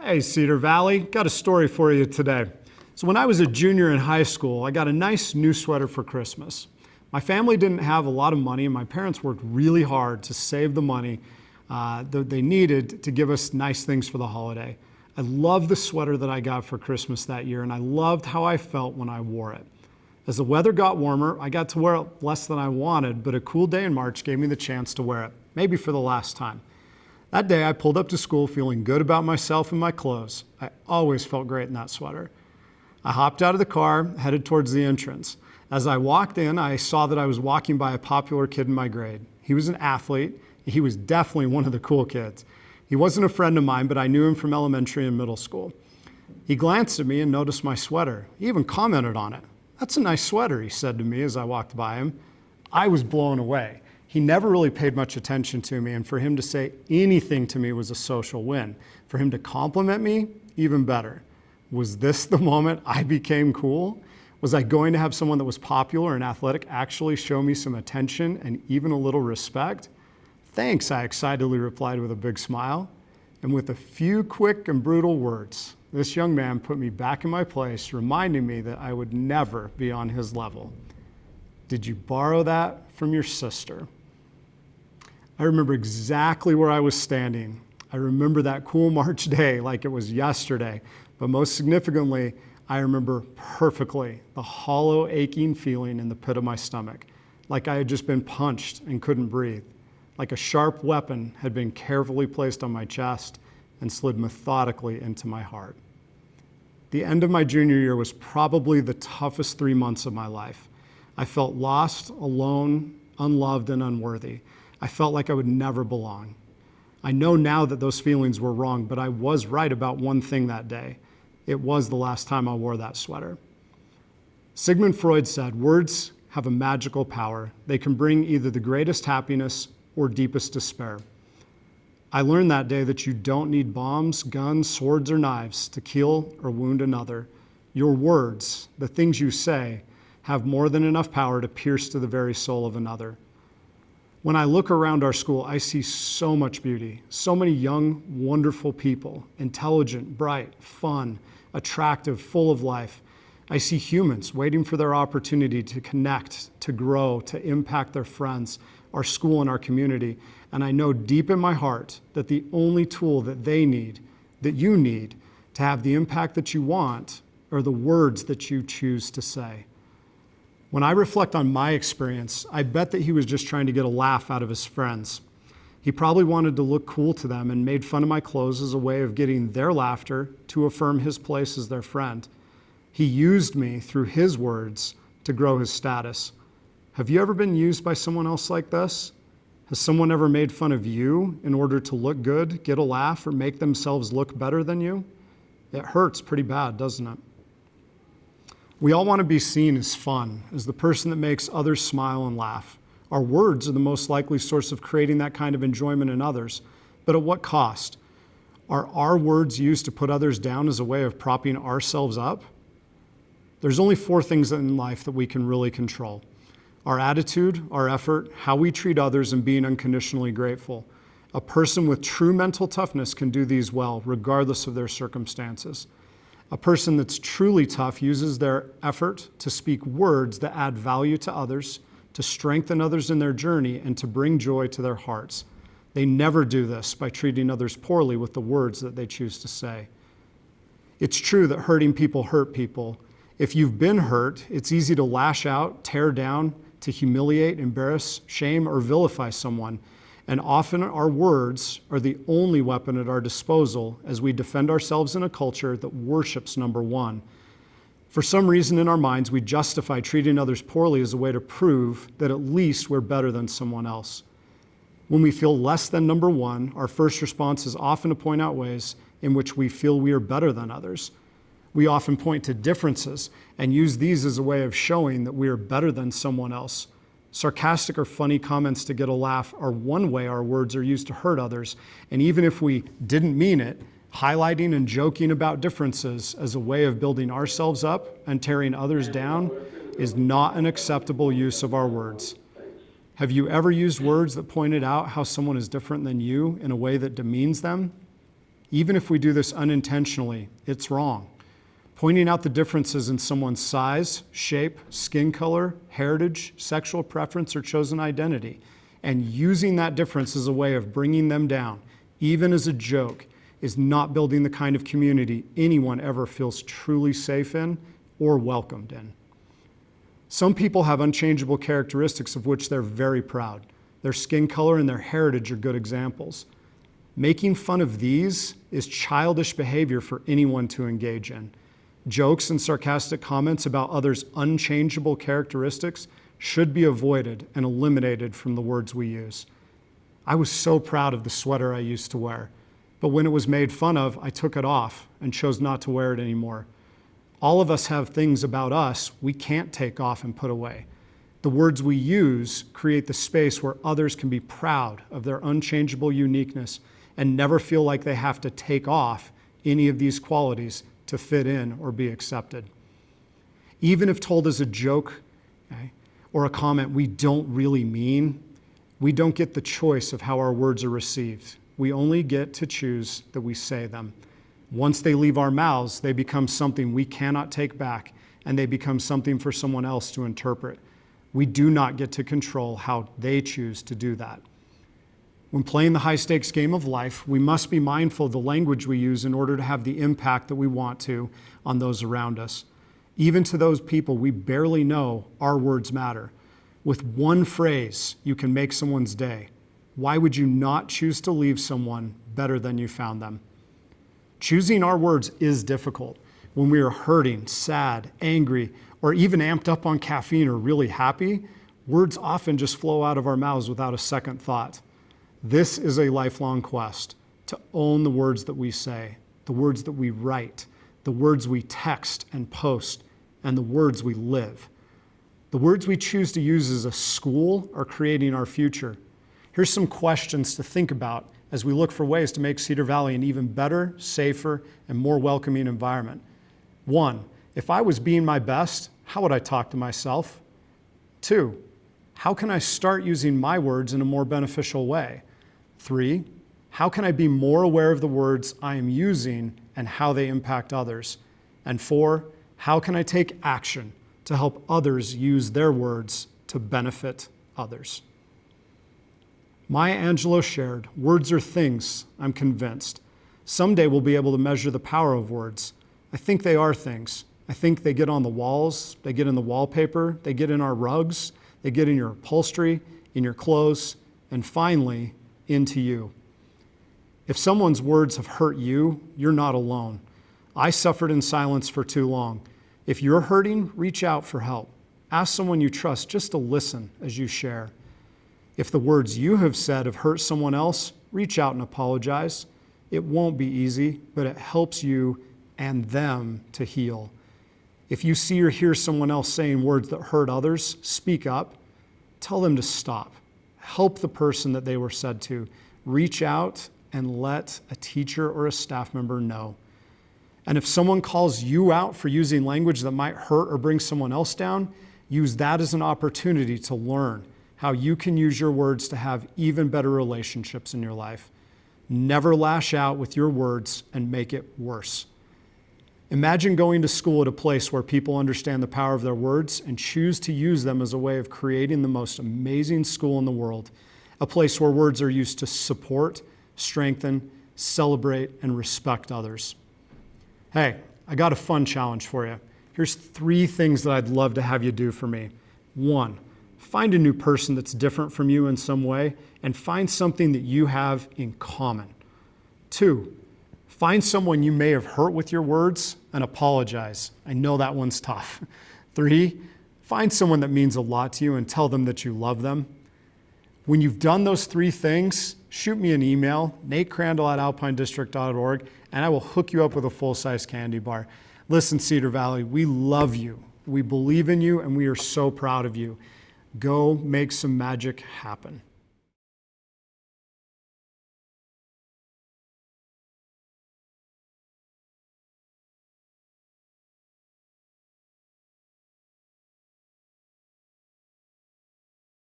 Hey, Cedar Valley, got a story for you today. So when I was a junior in high school, I got a nice new sweater for Christmas. My family didn't have a lot of money, and my parents worked really hard to save the money that they needed to give us nice things for the holiday. I loved the sweater that I got for Christmas that year, and I loved how I felt when I wore it. As the weather got warmer, I got to wear it less than I wanted, but a cool day in March gave me the chance to wear it, maybe for the last time. That day, I pulled up to school feeling good about myself and my clothes. I always felt great in that sweater. I hopped out of the car, headed towards the entrance. As I walked in, I saw that I was walking by a popular kid in my grade. He was an athlete. He was definitely one of the cool kids. He wasn't a friend of mine, but I knew him from elementary and middle school. He glanced at me and noticed my sweater. He even commented on it. "That's a nice sweater," he said to me as I walked by him. I was blown away. He never really paid much attention to me, and for him to say anything to me was a social win. For him to compliment me, even better. Was this the moment I became cool? Was I going to have someone that was popular and athletic actually show me some attention and even a little respect? "Thanks," I excitedly replied with a big smile. And with a few quick and brutal words, this young man put me back in my place, reminding me that I would never be on his level. Did you borrow that from your sister? I remember exactly where I was standing. I remember that cool March day like it was yesterday, but most significantly, I remember perfectly the hollow, aching feeling in the pit of my stomach, like I had just been punched and couldn't breathe, like a sharp weapon had been carefully placed on my chest and slid methodically into my heart. The end of my junior year was probably the toughest 3 months of my life. I felt lost, alone, unloved, and unworthy. I felt like I would never belong. I know now that those feelings were wrong, but I was right about one thing that day. It was the last time I wore that sweater. Sigmund Freud said, "Words have a magical power. They can bring either the greatest happiness or deepest despair." I learned that day that you don't need bombs, guns, swords, or knives to kill or wound another. Your words, the things you say, have more than enough power to pierce to the very soul of another. When I look around our school, I see so much beauty, so many young, wonderful people, intelligent, bright, fun, attractive, full of life. I see humans waiting for their opportunity to connect, to grow, to impact their friends, our school, and our community. And I know deep in my heart that the only tool that they need, that you need, to have the impact that you want are the words that you choose to say. When I reflect on my experience, I bet that he was just trying to get a laugh out of his friends. He probably wanted to look cool to them and made fun of my clothes as a way of getting their laughter to affirm his place as their friend. He used me through his words to grow his status. Have you ever been used by someone else like this? Has someone ever made fun of you in order to look good, get a laugh, or make themselves look better than you? It hurts pretty bad, doesn't it? We all want to be seen as fun, as the person that makes others smile and laugh. Our words are the most likely source of creating that kind of enjoyment in others. But at what cost? Are our words used to put others down as a way of propping ourselves up? There's only 4 things in life that we can really control: our attitude, our effort, how we treat others, and being unconditionally grateful. A person with true mental toughness can do these well, regardless of their circumstances. A person that's truly tough uses their effort to speak words that add value to others, to strengthen others in their journey, and to bring joy to their hearts. They never do this by treating others poorly with the words that they choose to say. It's true that hurting people hurt people. If you've been hurt, it's easy to lash out, tear down, to humiliate, embarrass, shame, or vilify someone. And often our words are the only weapon at our disposal as we defend ourselves in a culture that worships number one. For some reason in our minds, we justify treating others poorly as a way to prove that at least we're better than someone else. When we feel less than number one, our first response is often to point out ways in which we feel we are better than others. We often point to differences and use these as a way of showing that we are better than someone else. Sarcastic or funny comments to get a laugh are one way our words are used to hurt others, and even if we didn't mean it, highlighting and joking about differences as a way of building ourselves up and tearing others down is not an acceptable use of our words. Have you ever used words that pointed out how someone is different than you in a way that demeans them? Even if we do this unintentionally, it's wrong. Pointing out the differences in someone's size, shape, skin color, heritage, sexual preference, or chosen identity, and using that difference as a way of bringing them down, even as a joke, is not building the kind of community anyone ever feels truly safe in or welcomed in. Some people have unchangeable characteristics of which they're very proud. Their skin color and their heritage are good examples. Making fun of these is childish behavior for anyone to engage in. Jokes and sarcastic comments about others' unchangeable characteristics should be avoided and eliminated from the words we use. I was so proud of the sweater I used to wear, but when it was made fun of, I took it off and chose not to wear it anymore. All of us have things about us we can't take off and put away. The words we use create the space where others can be proud of their unchangeable uniqueness and never feel like they have to take off any of these qualities to fit in or be accepted. Even if told as a joke, okay, or a comment we don't really mean, we don't get the choice of how our words are received. We only get to choose that we say them. Once they leave our mouths, they become something we cannot take back, and they become something for someone else to interpret. We do not get to control how they choose to do that. When playing the high-stakes game of life, we must be mindful of the language we use in order to have the impact that we want to on those around us. Even to those people we barely know, our words matter. With one phrase, you can make someone's day. Why would you not choose to leave someone better than you found them? Choosing our words is difficult. When we are hurting, sad, angry, or even amped up on caffeine or really happy, words often just flow out of our mouths without a second thought. This is a lifelong quest to own the words that we say, the words that we write, the words we text and post, and the words we live. The words we choose to use as a school are creating our future. Here's some questions to think about as we look for ways to make Cedar Valley an even better, safer, and more welcoming environment. 1, if I was being my best, how would I talk to myself? 2, how can I start using my words in a more beneficial way? 3, how can I be more aware of the words I am using and how they impact others? And 4, how can I take action to help others use their words to benefit others? Maya Angelou shared, words are things, I'm convinced. Someday we'll be able to measure the power of words. I think they are things. I think they get on the walls, they get in the wallpaper, they get in our rugs, they get in your upholstery, in your clothes, and finally, into you. If someone's words have hurt you, you're not alone. I suffered in silence for too long. If you're hurting, reach out for help. Ask someone you trust just to listen as you share. If the words you have said have hurt someone else, reach out and apologize. It won't be easy, but it helps you and them to heal. If you see or hear someone else saying words that hurt others, speak up. Tell them to stop. Help the person that they were said to. Reach out and let a teacher or a staff member know. And if someone calls you out for using language that might hurt or bring someone else down, use that as an opportunity to learn how you can use your words to have even better relationships in your life. Never lash out with your words and make it worse. Imagine going to school at a place where people understand the power of their words and choose to use them as a way of creating the most amazing school in the world, a place where words are used to support, strengthen, celebrate, and respect others. Hey, I got a fun challenge for you. Here's 3 things that I'd love to have you do for me. 1, find a new person that's different from you in some way and find something that you have in common. 2, find someone you may have hurt with your words and apologize. I know that one's tough. 3, find someone that means a lot to you and tell them that you love them. When you've done those 3 things, shoot me an email, natecrandall@alpinedistrict.org, and I will hook you up with a full-size candy bar. Listen, Cedar Valley, we love you. We believe in you, and we are so proud of you. Go make some magic happen.